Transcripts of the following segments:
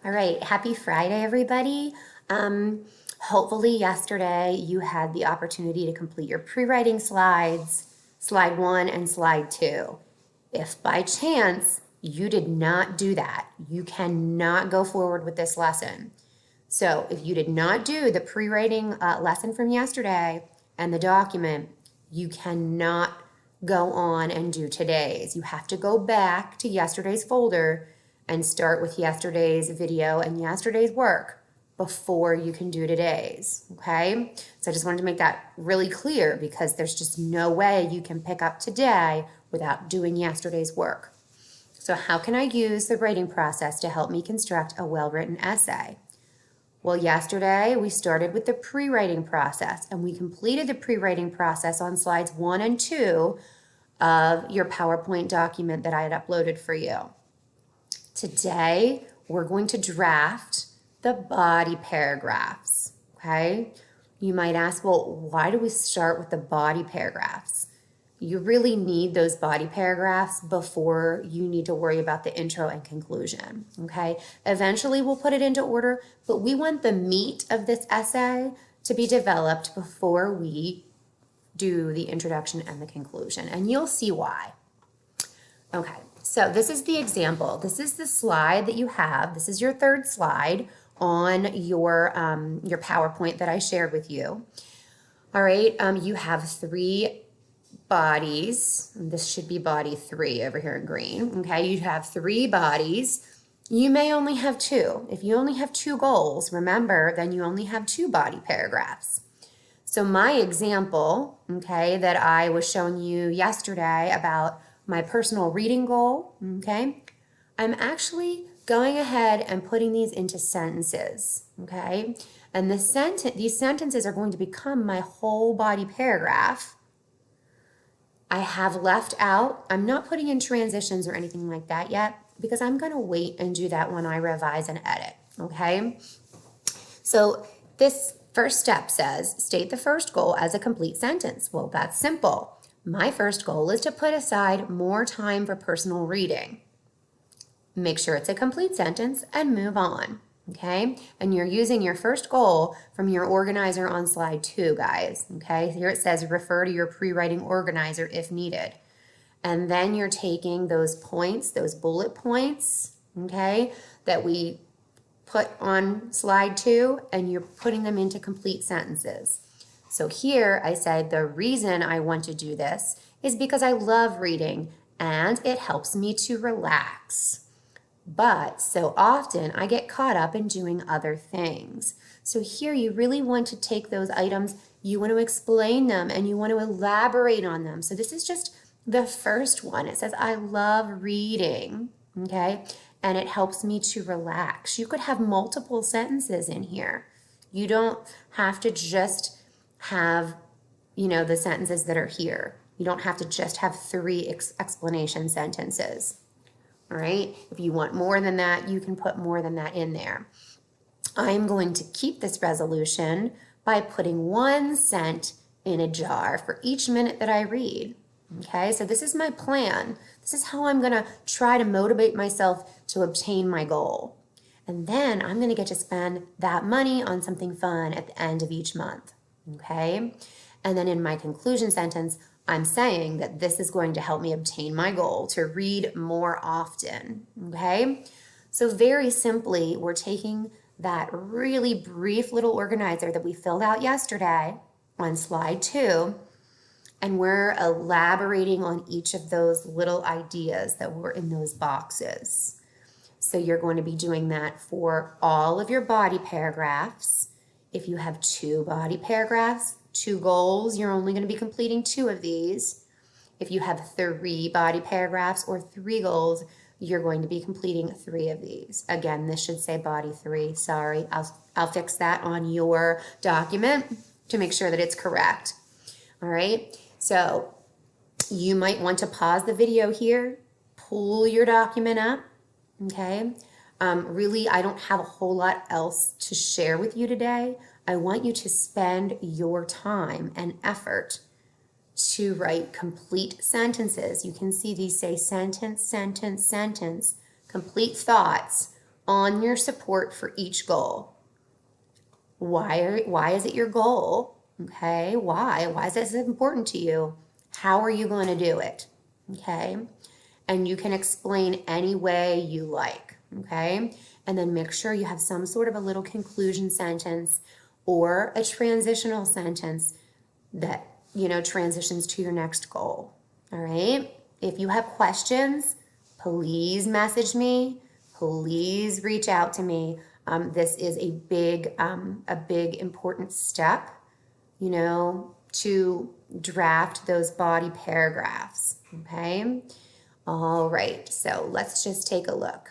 All right, happy Friday, everybody. Hopefully, yesterday you had the opportunity to complete your pre-writing slides, slide 1 and slide 2. If by chance you did not do that, you cannot go forward with this lesson. So, if you did not do the pre-writing lesson from yesterday and the document, you cannot go on and do today's. You have to go back to yesterday's folder and start with yesterday's video and yesterday's work before you can do today's, okay? So I just wanted to make that really clear because there's just no way you can pick up today without doing yesterday's work. So how can I use the writing process to help me construct a well-written essay? Well, yesterday we started with the pre-writing process and we completed the pre-writing process on slides 1 and 2 of your PowerPoint document that I had uploaded for you. Today, we're going to draft the body paragraphs, okay? You might ask, well, why do we start with the body paragraphs? You really need those body paragraphs before you need to worry about the intro and conclusion, okay? Eventually, we'll put it into order, but we want the meat of this essay to be developed before we do the introduction and the conclusion, and you'll see why. Okay, so this is the example. This is the slide that you have. This is your third slide on your PowerPoint that I shared with you. All right, you have 3 bodies. This should be body 3 over here in green. Okay, you have 3 bodies. You may only have 2. If you only have 2 goals, remember, then you only have 2 body paragraphs. So my example, okay, that I was showing you yesterday about my personal reading goal, okay, I'm actually going ahead and putting these into sentences, okay, and these sentences are going to become my whole body paragraph. I have left out, I'm not putting in transitions or anything like that yet because I'm going to wait and do that when I revise and edit, okay? So this first step says, state the first goal as a complete sentence. Well, that's simple. My first goal is to put aside more time for personal reading. Make sure it's a complete sentence and move on, okay? And you're using your first goal from your organizer on slide 2, guys, okay? Here it says refer to your pre-writing organizer if needed. And then you're taking those points, those bullet points, okay, that we put on slide 2, and you're putting them into complete sentences. So here I said the reason I want to do this is because I love reading and it helps me to relax. But so often I get caught up in doing other things. So here you really want to take those items, you want to explain them and you want to elaborate on them. So this is just the first one. It says, I love reading, okay? And it helps me to relax. You could have multiple sentences in here. You don't have to just have, the sentences that are here. You don't have to just have 3 explanation sentences, all right? If you want more than that, you can put more than that in there. I'm going to keep this resolution by putting 1 cent in a jar for each minute that I read, okay? So this is my plan. This is how I'm gonna try to motivate myself to obtain my goal. And then I'm gonna get to spend that money on something fun at the end of each month. Okay, and then in my conclusion sentence, I'm saying that this is going to help me obtain my goal to read more often, okay? So very simply, we're taking that really brief little organizer that we filled out yesterday on slide 2, and we're elaborating on each of those little ideas that were in those boxes. So you're going to be doing that for all of your body paragraphs. If you have 2 body paragraphs, 2 goals, you're only going to be completing 2 of these. If you have 3 body paragraphs or 3 goals, you're going to be completing 3 of these. Again, this should say body 3. Sorry, I'll fix that on your document to make sure that it's correct. All right, so you might want to pause the video here, pull your document up, okay? Really, I don't have a whole lot else to share with you today. I want you to spend your time and effort to write complete sentences. You can see these say sentence, sentence, sentence, complete thoughts on your support for each goal. Why is it your goal? Okay, why? Why is this important to you? How are you going to do it? Okay, and you can explain any way you like. Okay, and then make sure you have some sort of a little conclusion sentence or a transitional sentence that, transitions to your next goal. All right, if you have questions, please message me. Please reach out to me. This is a big important step, to draft those body paragraphs. Okay. All right. So let's just take a look.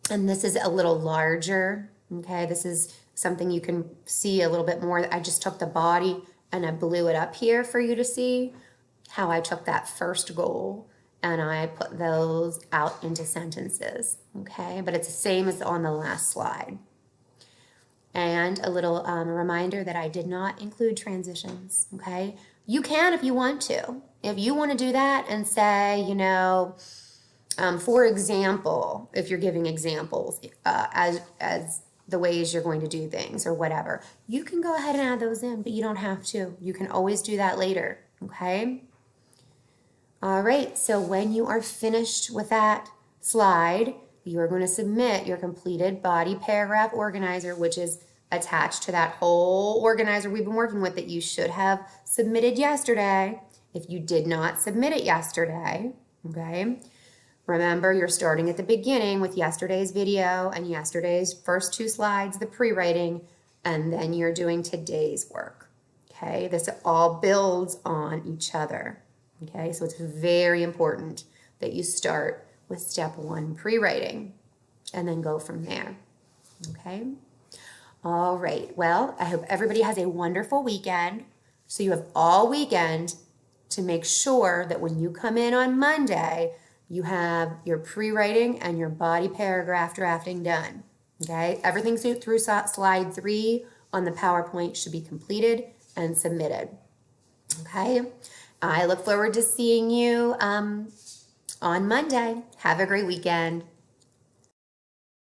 And this is a little larger. Okay. This is something you can see a little bit more. I just took the body and I blew it up here for you to see how I took that first goal and I put those out into sentences. Okay. But it's the same as on the last slide. And a little reminder that I did not include transitions, okay? You can if you want to. If you want to do that and say, for example, if you're giving examples as the ways you're going to do things or whatever, you can go ahead and add those in, but you don't have to. You can always do that later, okay? All right, so when you are finished with that slide, you're going to submit your completed body paragraph organizer, which is attached to that whole organizer we've been working with that you should have submitted yesterday. If you did not submit it yesterday, okay, remember you're starting at the beginning with yesterday's video and yesterday's first 2 slides, the pre-writing, and then you're doing today's work, okay? This all builds on each other, okay? So it's very important that you start with step 1, pre-writing, and then go from there, okay? All right, well, I hope everybody has a wonderful weekend. So you have all weekend to make sure that when you come in on Monday, you have your pre-writing and your body paragraph drafting done, okay? Everything through slide 3 on the PowerPoint should be completed and submitted, okay? I look forward to seeing you on Monday. Have a great weekend.